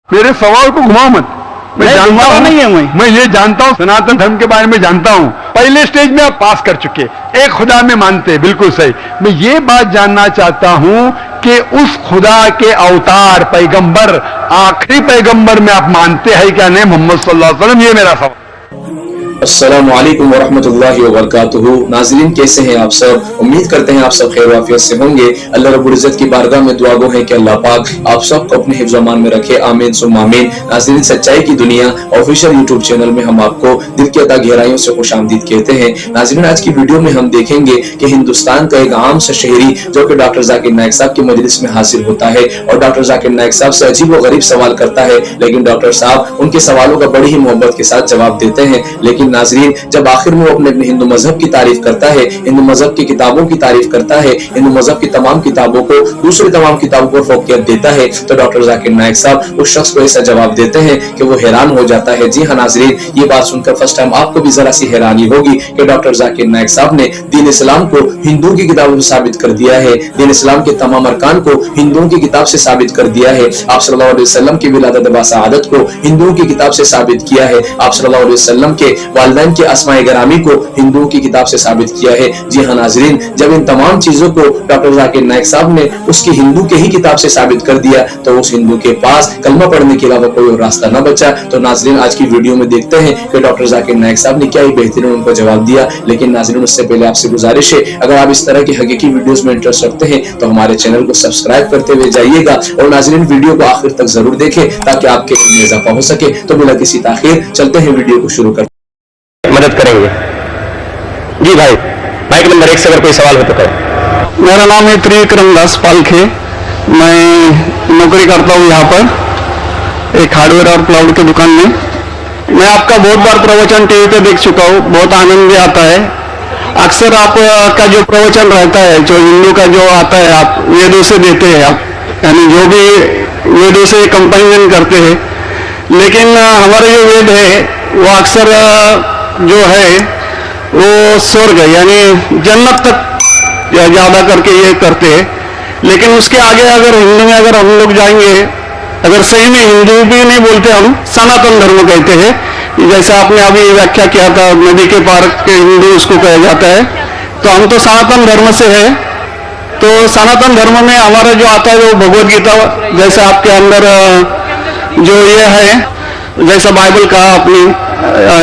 मेरे सवाल को घुमाओ मत। मैं जानता हूं, नहीं है मैं ये जानता हूं, सनातन धर्म के बारे में जानता हूं। पहले स्टेज में आप पास कर चुके, एक खुदा में मानते हैं, बिल्कुल सही। मैं ये बात जानना चाहता हूं कि उस खुदा के अवतार पैगंबर, आखिरी पैगंबर में आप मानते हैं क्या नहीं, मोहम्मद सल्लल्लाहु अलैहि वसल्लम? ये मेरा सवाल। अस्सलामु अलैकुम वरहमतुल्लाहि वबरकातुहू। नाज़रीन, कैसे हैं आप सब? उम्मीद करते हैं आप सब खैर वाफियत से होंगे। अल्लाह रब्बुल इज्जत की बारगाह में दुआ गो है कि अल्लाह पाक आप सबको अपने हिफ्ज़ व अमान में रखे, आमीन सुम्मा आमीन। नाज़रीन, सच्चाई की दुनिया ऑफिशियल यूट्यूब चैनल में हम आपको दिल की अता गहराइयों से खुशामदीद कहते हैं। नाज़रीन, आज की वीडियो में हम देखेंगे कि हिंदुस्तान का एक आम सा शहरी जो कि डॉक्टर जाकिर नाइक साहब की मजलिस में हाजिर होता है और डॉक्टर जाकिर नाइक साहब से अजीब व गरीब सवाल करता है, लेकिन डॉक्टर साहब उनके सवालों का बड़ी ही मोहब्बत के साथ जवाब देते हैं। लेकिन नाज़रीन, जब आखिर में वो अपने हिंदू मजहब की तारीफ करता है, हिंदू मजहब की किताबों की तारीफ करता है, हिंदू मजहब की तमाम किताबों को दूसरी तमाम किताबों पर फौकियत देता है, तो डॉक्टर जाकिर नाइक साहब उस शख्स को ऐसा जवाब देते हैं कि वो हैरान हो जाता है। जी हाँ नाज़रीन, ये बात सुनकर फर्स्ट टाइम आपको भी जरा सी हैरानी होगी कि डॉक्टर जाकिर नाइक साहब ने दीन इस्लाम को हिंदुओं की किताबों से साबित कर दिया है, दीन इस्लाम के तमाम अरकान को हिंदुओं की किताब से साबित कर दिया है। आप सल्लल्लाहु अलैहि वसल्लम की विलादत व सआदत को हिंदुओं की किताब से साबित किया है। आप सल्लल्लाहु अलैहि वसल्लम के वालिदैन के अस्माए गिरामी को हिंदुओं की किताब से साबित किया है। जी हाँ नाज़रीन, जब इन तमाम चीजों को डॉक्टर जाकिर नाइक साहब ने उसकी हिंदू के ही किताब से साबित कर दिया, तो उस हिंदू के पास कलमा पढ़ने के अलावा कोई और रास्ता न बचा। तो नाज़रीन, आज की वीडियो में देखते हैं कि डॉक्टर जाकिर नाइक साहब ने क्या ही बेहतरीन उनको जवाब दिया। लेकिन नाज़रीन, उससे पहले आपसे गुजारिश है, अगर आप इस तरह की हकीकी वीडियोस में इंटरेस्ट रखते हैं तो हमारे चैनल को सब्सक्राइब करते हुए जाइएगा और नाज़रीन वीडियो को आखिर तक जरूर देखें ताकि आपके इल्म में इजाफा हो सके। तो बिना किसी ताखीर चलते हैं वीडियो को शुरू करते, मदद करेंगे। जी भाई, माइक नंबर 1 से अगर कोई सवाल हो तो करें। मेरा नाम है त्रिविक्रम दास पालखे। मैं नौकरी करता हूँ यहाँ पर एक हार्डवेयर और क्लाउड की दुकान में। मैं आपका बहुत बार प्रवचन टीवी पे देख चुका हूँ, बहुत आनंद भी आता है। अक्सर आपका जो प्रवचन रहता है, जो हिंदू का जो आता है, आप वेदों से देते हैं, आप यानी जो भी वेदों से कंपेरिजन करते हैं। लेकिन हमारे जो वेद है वो अक्सर जो है वो स्वर्ग यानी जन्नत तक ज्यादा करके ये करते हैं। लेकिन उसके आगे अगर हिंदू में अगर हम लोग जाएंगे, अगर सही में हिंदू भी नहीं बोलते, हम सनातन धर्म कहते हैं। जैसे आपने अभी व्याख्या किया था, नदी के पार के हिंदू उसको कहा जाता है। तो हम तो सनातन धर्म से है। तो सनातन धर्म में हमारा जो आता है वो भगवद गीता, जैसे आपके अंदर जो ये है, जैसा बाइबल का अपनी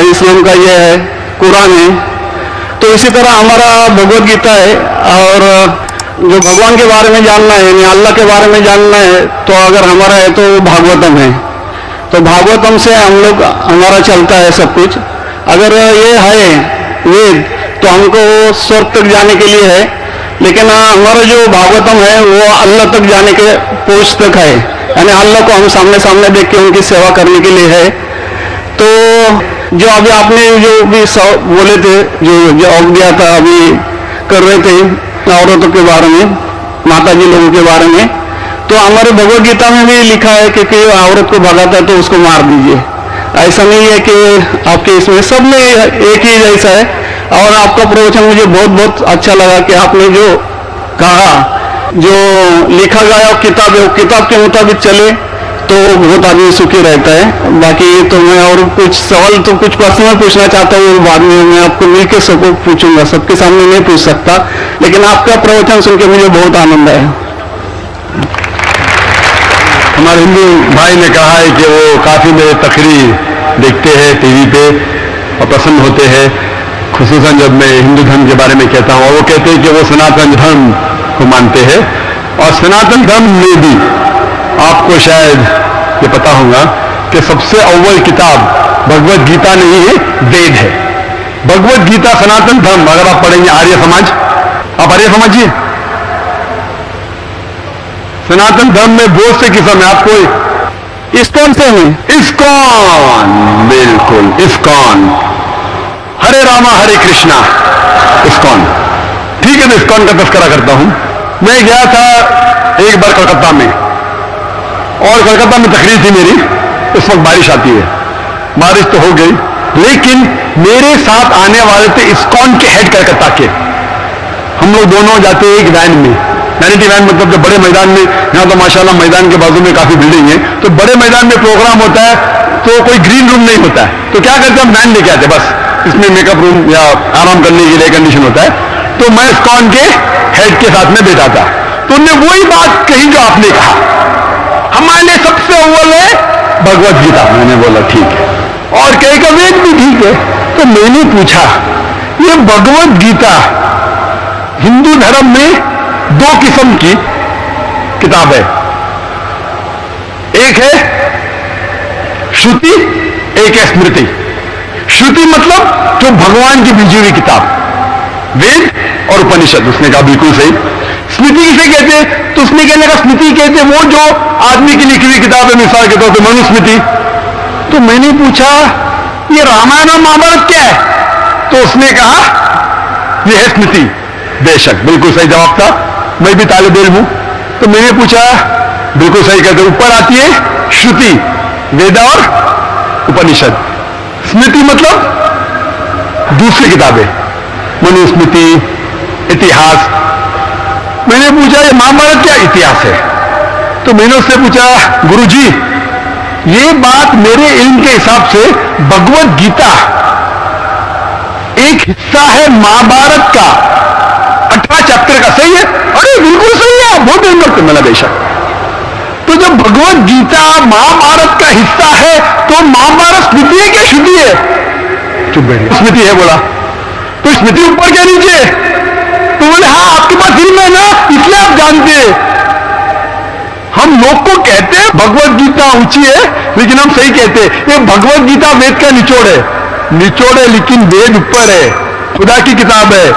इस्लाम का ये है, कुरान है, तो इसी तरह हमारा भगवद गीता है। और जो भगवान के बारे में जानना है यानी अल्लाह के बारे में जानना है, तो अगर हमारा है तो भागवतम है। तो भागवतम से हम लोग हमारा चलता है सब कुछ। अगर ये है वेद तो हमको स्वर्ग तक जाने के लिए है, लेकिन हमारा जो भागवतम है वो अल्लाह तक जाने के पहुंच तक है, यानी अल्लाह को हम सामने सामने देख के उनकी सेवा करने के लिए है। तो जो अभी आपने जो भी बोले थे, जो जवाब दिया था, अभी कर रहे थे औरतों के बारे में, माताजी लोगों के बारे में, तो हमारे भगवद गीता में भी लिखा है कि कोई औरत को भगाता है तो उसको मार दीजिए। ऐसा नहीं है कि आपके इसमें सब में एक ही जैसा है। और आपका प्रवचन मुझे बहुत बहुत अच्छा लगा कि आपने जो कहा, जो लिखा गया किताब है, वो किताब के मुताबिक चले तो बहुत आदमी सुखी रहता है। बाकी तो मैं और कुछ सवाल तो कुछ पर्सनल पूछना चाहता हूँ, बाद में मैं आपको मिलकर सबको पूछूंगा, सबके सामने नहीं पूछ सकता। लेकिन आपका प्रवचन सुन के मुझे बहुत आनंद आया। हमारे हिंदू भाई ने कहा है कि वो काफी मेरे तकरीर देखते हैं टीवी पे और पसंद होते हैं, खुसूसन जब मैं हिंदू धर्म के बारे में कहता हूँ। और वो कहते हैं कि वो सनातन धर्म को मानते हैं। और सनातन धर्म में भी आपको शायद ये पता होगा कि सबसे अव्वल किताब भगवद गीता नहीं है, वेद है। भगवद गीता सनातन धर्म अगर आप पढ़ेंगे, आर्य समाज, आप आर्य समझिए, सनातन धर्म में बहुत से किस्म है। आपको इस्कॉन से है, इस्कॉन, बिल्कुल इस्कॉन, हरे रामा हरे कृष्णा, इस्कॉन। ठीक है, मैं इस्कॉन का तस्करा करता हूं। मैं गया था एक बार कलकत्ता में, और कलकत्ता में तकरीर थी मेरी। इस वक्त बारिश आती है, बारिश तो हो गई, लेकिन मेरे साथ आने वाले थे इस्कॉन के हेड कलकत्ता के। हम लोग दोनों जाते हैं एक वैन में, वैनिटी वैन मतलब जब बड़े मैदान में, यहाँ तो माशाल्लाह मैदान के बाजू में काफी बिल्डिंग है, तो बड़े मैदान में प्रोग्राम होता है तो कोई ग्रीन रूम नहीं होता है, तो क्या करते हैं, हम वैन लेके आते, बस इसमें मेकअप रूम या आराम करने के लिए कंडीशन होता है। तो मैं इस्कॉन के हेड के साथ में बैठा था, तो उन्होंने वही बात कही जो आपने कहा, हमारे लिए सबसे अव्वल है भगवत गीता। मैंने बोला ठीक है, और कई का वेद भी ठीक है। तो मैंने पूछा, ये भगवत गीता हिंदू धर्म में दो किस्म की किताब है, एक है श्रुति, एक है स्मृति। श्रुति मतलब जो भगवान की भेजी हुई किताब, वेद और उपनिषद। उसने कहा बिल्कुल सही। स्मृति किसे कहते हैं, तो उसने कहने का स्मृति कहते हैं वो जो आदमी की लिखी हुई किताब है, मिसाल के तौर पर मनुस्मृति। तो मैंने पूछा ये रामायण और महाभारत क्या है, तो उसने कहा ये है स्मृति। बेशक बिल्कुल सही जवाब था, मैं भी तालिब इल्म हूं। तो मैंने पूछा, बिल्कुल सही कहते, ऊपर आती है श्रुति, वेद और उपनिषद। स्मृति मतलब दूसरी किताबें, मनुस्मृति, इतिहास। मैंने पूछा ये महाभारत क्या इतिहास है, तो मैंने उससे पूछा गुरुजी ये बात मेरे इल्म के हिसाब से भगवत गीता एक हिस्सा है महाभारत का, 18 चैप्टर का, सही है? अरे बिल्कुल सही है, बहुत मेहनत करना बेशक। तो जब भगवत गीता महाभारत का हिस्सा है तो महाभारत स्मृति है क्या श्रुति है? चुप बैठिए, स्मृति है बोला। तो स्मृति ऊपर क्या नीचे? तो बोले हाँ आपके पास इल्म है ना, इसलिए आप जानते हैं। हम लोग को कहते हैं भगवत गीता ऊंची है, लेकिन हम सही कहते हैं ये भगवत गीता वेद का निचोड़ है। निचोड़ है लेकिन वेद ऊपर है, खुदा की किताब है।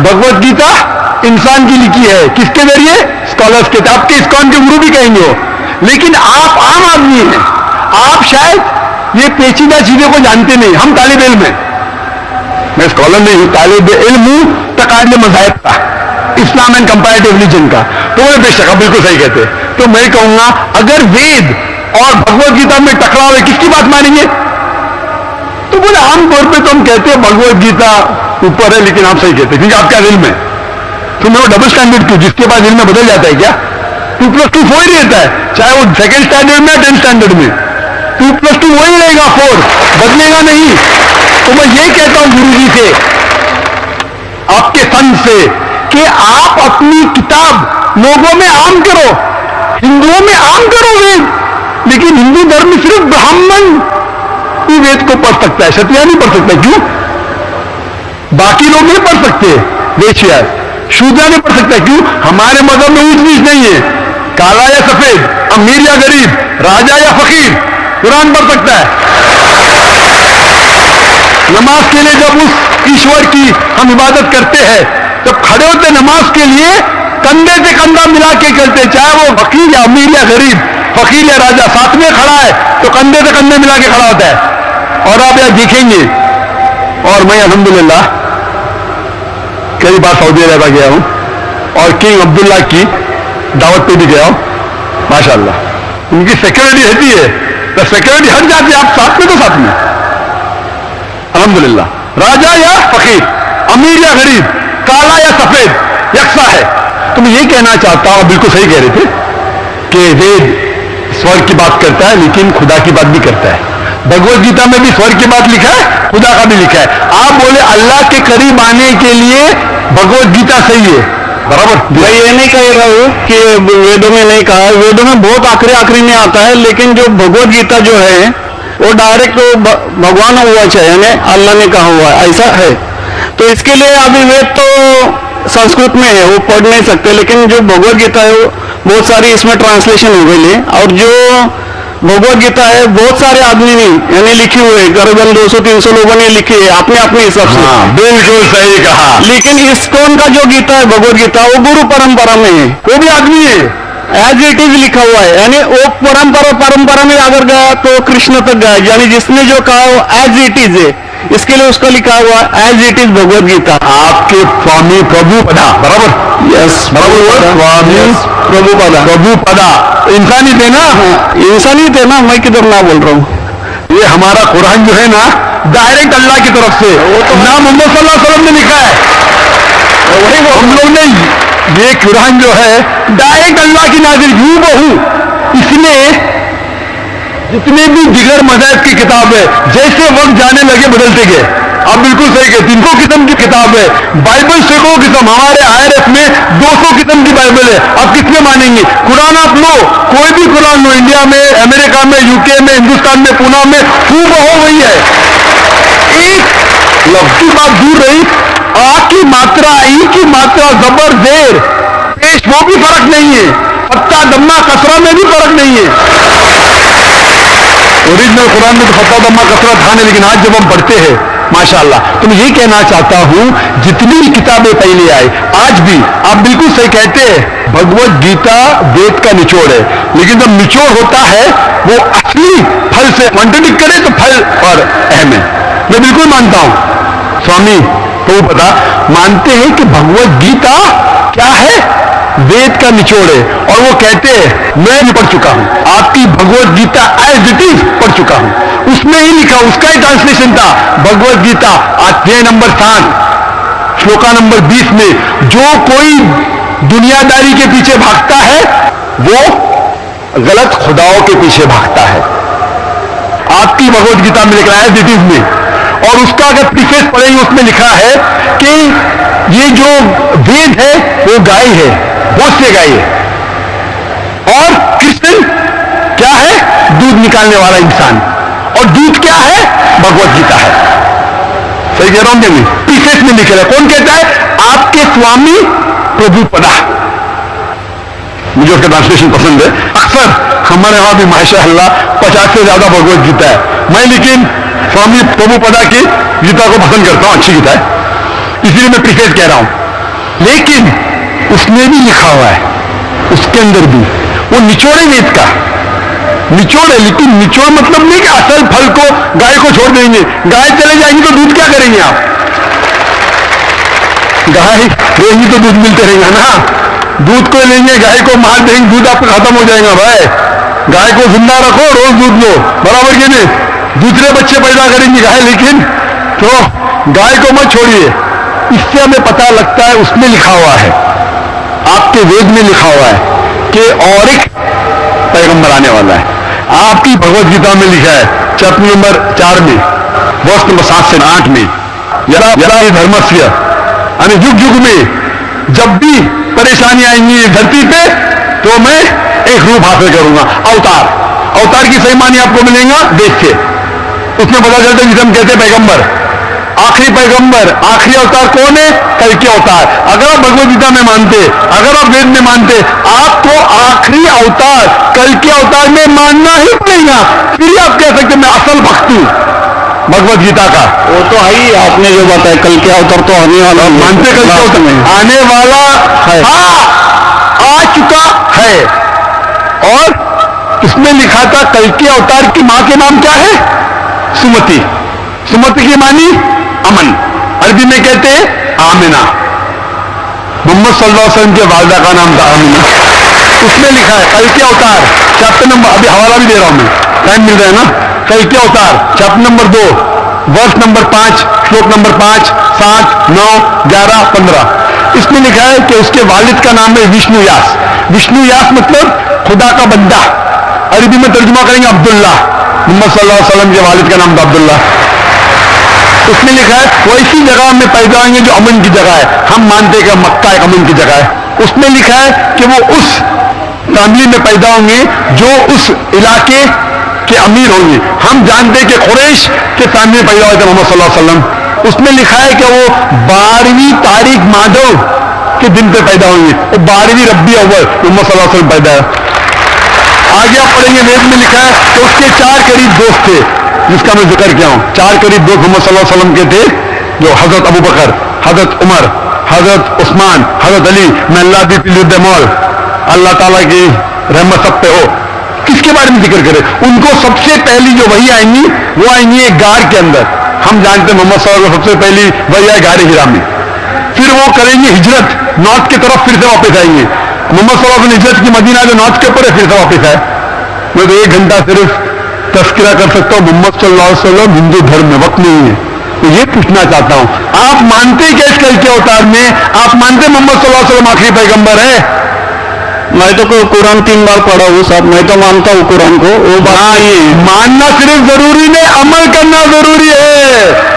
भगवत गीता इंसान की लिखी है, किसके जरिए? स्कॉलर्स के। आपके इस्कॉन के गुरु भी कहेंगे हो, लेकिन आप आम आदमी हैं, आप शायद ये पेचीदा चीजों को जानते नहीं। हम तालिब इल्म हैं, मैं स्कॉलर नहीं हूं, तालिब इल्म हूं तकाले मज़ाहिब का, इस्लाम एंड कंपैरेटिव रिलीजन का। तो मैं बेशक बिल्कुल सही कहते। तो मैं कहूंगा अगर वेद और भगवत गीता में टकराव है, किसकी बात मानेंगे? तो बोले आमतौर पे तो हम कहते हैं भगवत गीता ऊपर है, लेकिन आप सही कहते हैं क्योंकि आपका इल्म है। तो मैं वो डबल स्टैंडर्ड क्यों? जिसके पास इल्म बदल जाता है क्या? 2+2 4 ही रहता है, चाहे वो सेकंड स्टैंडर्ड में 10th स्टैंडर्ड में 2+2 वही रहेगा, 4 बदलेगा नहीं। तो मैं ये कहता हूं गुरु जी से, आपके सन से, कि आप अपनी किताब लोगों में आम करो, हिंदुओं में आम करो वेद, लेकिन हिंदू धर्म में सिर्फ ब्राह्मण ही वेद को पढ़ सकता है, क्षत्रिय नहीं पढ़ सकता। क्यों? बाकी लोग नहीं पढ़ सकते, वेश्या शूद्र नहीं पढ़ सकता। क्यों? हमारे मजहब में ऊंच नीच नहीं है, काला या सफेद, अमीर या गरीब, राजा या फकीर कुरान पढ़ सकता है। नमाज के लिए जब उस ईश्वर की हम इबादत करते हैं, जब खड़े होते नमाज के लिए कंधे से कंधा मिला के करते, चाहे वो फकीर या अमीर या गरीब, फकीर या राजा साथ में खड़ा है तो कंधे से कंधे मिला के खड़ा होता है। और आप यहां देखेंगे, और मैं अल्हम्दुलिल्लाह कई बार सऊदी अरब गया हूं और किंग अब्दुल्ला की दावत पे भी गया हूं, माशाअल्लाह उनकी सिक्योरिटी रहती है, तो सिक्योरिटी हट जाती है, आप साथ में तो साथ में अल्हम्दुलिल्लाह, राजा या फकीर, अमीर या गरीब, काला या सफेद, यकसा है। तो मैं ये कहना चाहता हूं, बिल्कुल सही कह रहे थे कि वेद स्वर्ग की बात करता है लेकिन खुदा की बात भी करता है। भगवत गीता में भी स्वर्ग की बात लिखा है, खुदा का भी लिखा है। आप बोले अल्लाह के करीब आने के लिए भगवत गीता सही है, बराबर। मैं ये नहीं कह रहा हूँ कि वेदों में नहीं कहा है, वेदों में बहुत आखिरी में आता है, लेकिन जो भगवत गीता जो है वो डायरेक्ट भगवान हुआ चाहिए, यानी अल्लाह ने कहा हुआ है, ऐसा है। तो इसके लिए अभी वेद तो संस्कृत में है, वो पढ़ नहीं सकते, लेकिन जो भगवत गीता है वो बहुत सारी इसमें ट्रांसलेशन हो गई है। और जो भगवत गीता है बहुत सारे आदमी ने यानी लिखी हुई है, करीबन 200-300 लोगों ने लिखी है अपने अपने हिसाब से। हाँ, बिल्कुल सही कहा। लेकिन इस्कॉन का जो गीता है भगवत गीता, वो गुरु परंपरा में है, वो भी आदमी है, एज इट इज लिखा हुआ है, यानी वो परंपरा में अगर गया तो कृष्ण तक गया, यानी जिसने जो कहा वो एज इट इज है, इसके लिए उसका लिखा हुआ as it is Bhagavad Gita. आपके स्वामी प्रभु पदा, बराबर, यस बराबर, स्वामी प्रभु पदा, प्रभु पदा इंसानी थे ना, इंसानी थे ना, मैं किधर ना बोल रहा हूँ। ये हमारा कुरान जो है ना डायरेक्ट अल्लाह की तरफ से, ना मोहम्मद सल्लल्लाहु अलैहि वसल्लम ने लिखा है, वही हम लोग ने ये कुरान जो है डायरेक्ट अल्लाह की नाज़िल हूबहू, इसमें जितने भी दिगर मज़ाहिब की किताब है जैसे वक्त जाने लगे बदलते गए। आप बिल्कुल सही कहते, 300 किस्म की किताब है, बाइबल सैकड़ों किस्म, हमारे IRF में 200 किस्म की बाइबल है। आप किसमें मानेंगे? कुरान आप लो, कोई भी कुरान लो, इंडिया में, अमेरिका में, UK में, हिंदुस्तान में, पूना में, हूबहू वही है। एक लफ्ज की बात दूर रही, आ की मात्रा, ई की मात्रा, जबर जेर पेश, वो भी फर्क नहीं है, फत्ता दम्मा कसरा में भी फर्क नहीं है। ओरिजिनल कुरान में तो फत्ता दम्मा कसरा था नहीं, लेकिन आज जब हम पढ़ते हैं माशाअल्लाह। तो मैं ये कहना चाहता हूं, जितनी भी किताबें पहले आई, आज भी आप बिल्कुल सही कहते हैं, भगवत गीता वेद का निचोड़ है, लेकिन जब निचोड़ होता है वो असली फल से कॉन्ट्रडिक्ट करे तो फल और अहम है। मैं बिल्कुल मानता हूं, स्वामी प्रभुपदा मानते हैं कि भगवत गीता क्या है? वेद का निचोड़ है। और वो कहते हैं मैं भी पढ़ चुका हूं, आपकी Bhagavad Gita as it is पढ़ चुका हूं, उसमें ही लिखा, उसका ही ट्रांसलेशन था। भगवत गीता अध्याय नंबर 7 श्लोका नंबर 20 में, जो कोई दुनियादारी के पीछे भागता है वो गलत खुदाओं के पीछे भागता है। आपकी भगवत गीता में लिखा है एज इट इज में, और उसका अगर प्रीफेस पढ़ेंगे उसमें लिखा है कि ये जो वेद है वो गाय है, बहुत से गाय है, और कृष्ण क्या है? दूध निकालने वाला इंसान, और दूध क्या है? भगवत गीता है। सही कह रहा हूं मैं? प्रीफेस में लिखा है, कौन कहता है? आपके स्वामी प्रभुपदा। मुझे उसका ट्रांसलेशन पसंद है। अक्सर हमारे यहां भी माशाअल्लाह 50 से ज्यादा भगवत गीता है, मैं लेकिन स्वामी प्रभुपदा की गीता को पसंद करता हूं, अच्छी गीता है, इसलिए मैं प्रीफेस कह रहा हूं। लेकिन उसमें भी लिखा हुआ है, उसके अंदर भी वो निचोड़े वेद का निचोड़ है, लेकिन निचोड़ मतलब नहीं कि असल फल को गाय को छोड़ देंगे, गाय चले जाएंगी तो दूध क्या करेंगे आप? गाय रहेंगी तो दूध मिलते रहेगा ना, दूध को लेंगे, गाय को मार देंगे, दूध आपका खत्म हो जाएगा। भाई गाय को जिंदा रखो, रोज दूध लो, बराबर के नहीं? दूसरे बच्चे पैदा करेंगी गाय, लेकिन तो गाय को मत छोड़िए। इससे हमें पता लगता है, उसमें लिखा हुआ है, आपके वेद में लिखा हुआ है कि और एक पैगंबर आने वाला है। आपकी भगवत गीता में लिखा है चैप्टर नंबर 4 में वर्ष नंबर 7 से 8 में, यदा यदा धर्मस्य, यानी युग युग में जब भी परेशानी आएंगी धरती पे तो मैं एक रूप हासिल करूंगा, अवतार। अवतार की सही मानी आपको मिलेगा देख के, उसमें पता चलता है जिसे हम कहते हैं पैगंबर, आखिरी पैगंबर, आखिरी अवतार कौन है? कल के अवतार। अगर आप भगवत गीता में मानते, अगर आप वेद में मानते, आपको आखिरी अवतार कल के अवतार में मानना ही पड़ेगा, फिर आप कह सकते मैं असल भक्त हूं भगवत गीता का। वो तो है ही, आपने जो बताया कल के अवतार तो आने वाला, मानते कल के अवतार में आने वाला है, आ चुका है। और उसमें लिखा था कल के अवतार की मां के नाम क्या है? सुमति। सुमति की मानी अमन, अरबी में कहते हैं आमिना। मोहम्मद सल्लल्लाहु अलैहि वसल्लम के वालिदा का नाम था आमिना। उसमें लिखा है कल के अवतार, चैप्टर नंबर, अभी हवाला भी दे रहा हूं मैं, टाइम मिल रहा है ना, कल के अवतार चैप्टर नंबर 2 वर्ष नंबर 5 श्लोक नंबर 5, 7, 9, 11, 15। इसमें लिखा है कि उसके वालिद का नाम है विष्णु यास। विष्णु यास मतलब खुदा का बंदा, अरबी में तर्जुमा करेंगे अब्दुल्ला। मोहम्मद सल्लल्लाहु अलैहि वसल्लम के वालिद का नाम था अब्दुल्ला। उसमें लिखा है वो ऐसी जगह में पैदा होंगे जो अमन की जगह है, हम मानते हैं कि मक्का एक अमन की जगह है। उसमें लिखा है कि वो उस फैमिली में पैदा होंगे जो उस इलाके के अमीर होंगे। हम जानते हैं कि कुरैश के फैमिली में पैदा हुए थे मोहम्मद सल्लल्लाहु अलैहि वसल्लम। उसमें लिखा है कि वो 12वीं तारीख माधव के दिन पे पैदा होंगे, वो 12वीं रब्बी अव्वल मोहम्मद सल्लल्लाहु अलैहि वसल्लम पैदा है। आगे आप पढ़ेंगे वेद में लिखा है कि उसके 4 करीब दोस्त थे, जिसका मैं जिक्र किया हूं। 4 करीब दोस्त मोहम्मद सल्लल्लाहु अलैहि वसल्लम के थे, जो हजरत अबू बकर, हजरत उमर, हजरत उस्मान, हजरत अली। मैं अल्लाह दी पिल्लुद्दमौल, अल्लाह ताला की रहमत सब पे हो। किसके बारे में जिक्र करें? उनको सबसे पहली जो वही आएंगी वो आएंगी एक गार के अंदर। हम जानते हैं मोहम्मद सल्लल्लाहु अलैहि वसल्लम सबसे पहली वही आए गार हिरा में। फिर वो करेंगे हिजरत, नॉर्थ की तरफ फिर से वापस आएंगे। मोहम्मद सल्लल्लाहु अलैहि वसल्लम हिजरत की मदीना जो नॉर्थ के ऊपर है, फिर से वापस आए। मैं तो 1 घंटा सिर्फ तस्करा कर सकता हूं। मोहम्मद सल्लल्लाहु अलैहि वसल्लम हिंदू धर्म में वक्त नहीं है, तो ये पूछना चाहता हूं, आप मानते क्या इस कल के अवतार में? आप मानते मोहम्मद सल्लल्लाहु अलैहि वसल्लम आखिरी पैगंबर है? मैं तो कुरान 3 बार पढ़ा हूँ साहब, मैं तो मानता हूँ कुरान को। वो बात ये मानना सिर्फ जरूरी नहीं, अमल करना जरूरी है।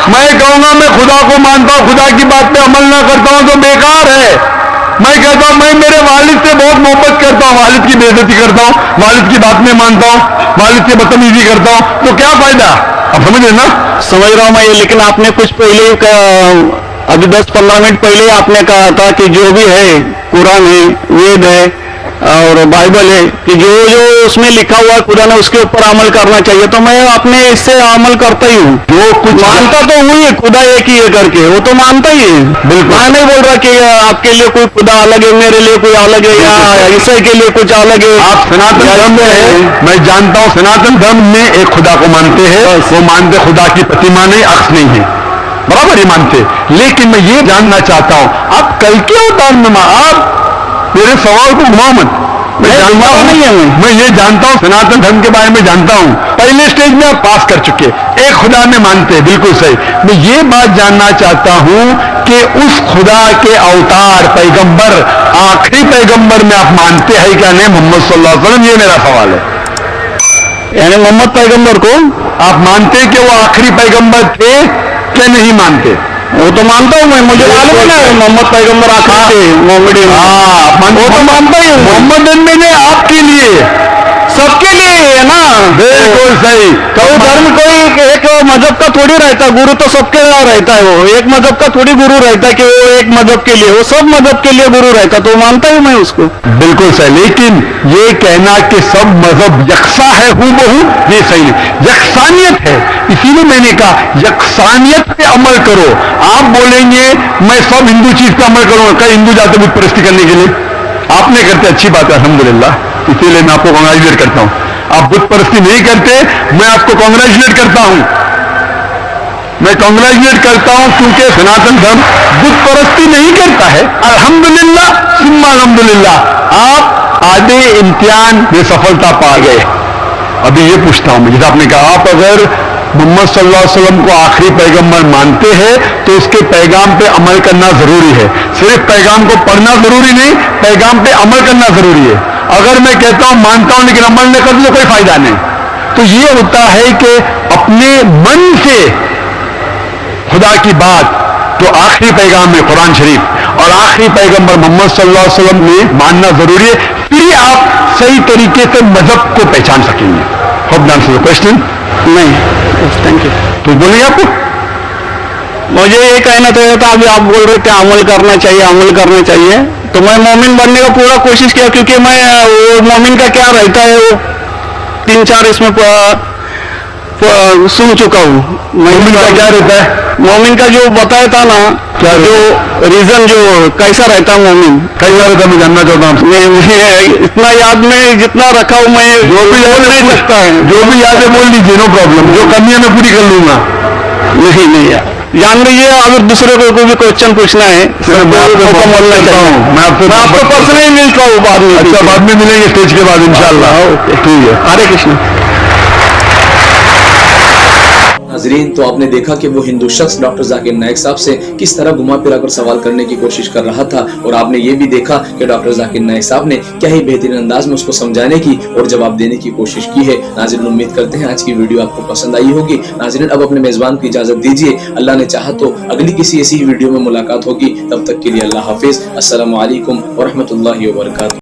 मैं कहूंगा मैं खुदा को मानता हूं, खुदा की बात पे अमल ना करता हूं तो बेकार है। मैं कहता हूं मैं मेरे वालिद से बहुत मोहब्बत करता हूं, वालिद की बेइज्जती करता हूं, वालिद की बात नहीं मानता हूं, वालिद की बदतमीजी करता हूं, तो क्या फायदा? आप समझ रहे ना? समझ रहा हूँ मैं ये, लेकिन आपने कुछ पहले अभी 10-15 मिनट पहले आपने कहा था कि जो भी है कुरान है, वेद है और बाइबल है, कि जो जो उसमें लिखा हुआ है खुदा ने उसके ऊपर अमल करना चाहिए। तो मैं अपने इससे अमल करता ही हूँ, जो कुछ मानता तो हूँ ही, खुदा एक ही है करके, वो तो मानता ही है। बिल्कुल। मैं नहीं बोल रहा कि आपके लिए कोई खुदा अलग है, मेरे लिए कोई अलग है, या ईसाई के लिए कुछ अलग है। आप सनातन धर्म में है, मैं जानता हूं सनातन धर्म में एक खुदा को मानते हैं, वो मानते खुदा की प्रतिमा नहीं, अक्स नहीं है, बराबर ही मानते। लेकिन मैं ये जानना चाहता हूं, आप कल के अवतार में आप मेरे सवाल को घुमाओ मत। मैं जानता हूं, नहीं है मैं ये जानता हूं सनातन धर्म के बारे में जानता हूं, पहले स्टेज में आप पास कर चुके, एक खुदा में मानते हैं, बिल्कुल सही। मैं ये बात जानना चाहता हूं कि उस खुदा के अवतार पैगंबर, आखिरी पैगंबर में आप मानते हैं क्या नहीं, मोहम्मद सल्लल्लाहु अलैहि वसल्लम? ये मेरा सवाल है। यानी मोहम्मद पैगंबर को आप मानते कि वो आखिरी पैगंबर थे क्या नहीं मानते? वो तो मानता हूँ मैं, मुझे मालूम है ना मोहम्मद पैगंबर आखिरी थे मोहम्मद। वो तो मानता ही हूँ। मोहम्मद ने आपके लिए, सबके लिए है ना। बिल्कुल सही। कोई धर्म कोई एक मजहब का थोड़ी रहता है, गुरु तो सबके लिए रहता है। वो एक मजहब का थोड़ी गुरु रहता है कि वो एक मजहब के लिए, वो सब मजहब के लिए गुरु रहता है, तो मानता हूँ मैं उसको। बिल्कुल सही। लेकिन ये कहना कि सब मजहब यकसा है हूबहू, ये सही नहीं। यकसानियत है, इसीलिए मैंने कहा यकसानियत पे अमल करो। आप बोलेंगे मैं सब हिंदू चीज पे अमल करूंगा, कई हिंदू जाते बुत परस्ती करने के लिए, आप नहीं करते, अच्छी बात है अल्हम्दुलिल्लाह, इसीलिए मैं आपको कांग्रेचुलेट करता हूं। आप बुत परस्ती नहीं करते, मैं आपको कांग्रेचुलेट करता हूं। मैं कांग्रेचुलेट करता हूं क्योंकि सनातन धर्म बुत परस्ती नहीं करता है। अल्हम्दुलिल्लाह सुम्मा अल्हम्दुलिल्लाह, आप आधे इम्तिहान में सफलता पा गए। अभी ये पूछता हूं मैं, जैसे आपने कहा, आप अगर मोहम्मद सल्लल्लाहु अलैहि वसल्लम को आखिरी पैगंबर मानते हैं तो उसके पैगाम पे अमल करना जरूरी है। सिर्फ पैगाम को पढ़ना जरूरी नहीं, पैगाम पे अमल करना जरूरी है। अगर मैं कहता हूं मानता हूं लेकिन अमल नहीं करता तो कोई फायदा नहीं। तो ये होता है कि अपने मन से खुदा की बात, तो आखिरी पैगाम है कुरान शरीफ और आखिरी पैगंबर मोहम्मद सल्लल्लाहु अलैहि वसल्लम में मानना जरूरी है, फिर आप सही तरीके से मजहब को पहचान सकेंगे। Hope the answer the question. नहीं, थैंक यू। तो बोलिए आपको, मुझे ये कहना चाहिए था, अभी आप बोल रहे थे अमल करना चाहिए, अमल करना चाहिए, तो मैं मोमिन बनने का पूरा कोशिश किया, क्योंकि मैं वो मोमिन का क्या रहता है वो 3-4 इसमें सुन चुका हूँ। मोमिन का क्या रहता है? मोमिन का जो बताया था ना, क्या जो रीजन जो कैसा रहता है मोमिन, कैसा रहता है मैं जानना चाहता हूँ। मैं इतना याद में जितना रखा हूँ मैं जो भी याद नहीं सकता है। जो भी याद है बोल लीजिए, नो प्रॉब्लम, जो कमियां मैं पूरी कर लूंगा। नहीं यार, जान लीजिए, अगर दूसरे को भी क्वेश्चन पूछना है मैं आपको पर्सनली मिलता हूँ बाद में। अच्छा, बाद में मिलेंगे स्टेज के बाद इंशाल्लाह। ओके, ठीक है। हरे कृष्ण। नाजरीन, तो आपने देखा कि वो हिंदू शख्स डॉक्टर जाकिर नाइक साहब से किस तरह घुमा फिरा कर सवाल करने की कोशिश कर रहा था, और आपने ये भी देखा कि डॉक्टर जाकिर नाइक साहब ने क्या ही बेहतरीन अंदाज में उसको समझाने की और जवाब देने की कोशिश की है। नाजरीन, उम्मीद करते हैं आज की वीडियो आपको पसंद आई होगी। नाजरीन, अब अपने मेजबान को इजाजत दीजिए। अल्लाह ने चाहा तो अगली किसी ऐसी ही वीडियो में मुलाकात होगी। तब तक के लिए अल्लाह हाफिज। अस्सलामु अलैकुम व रहमतुल्लाहि व बरकातुहू।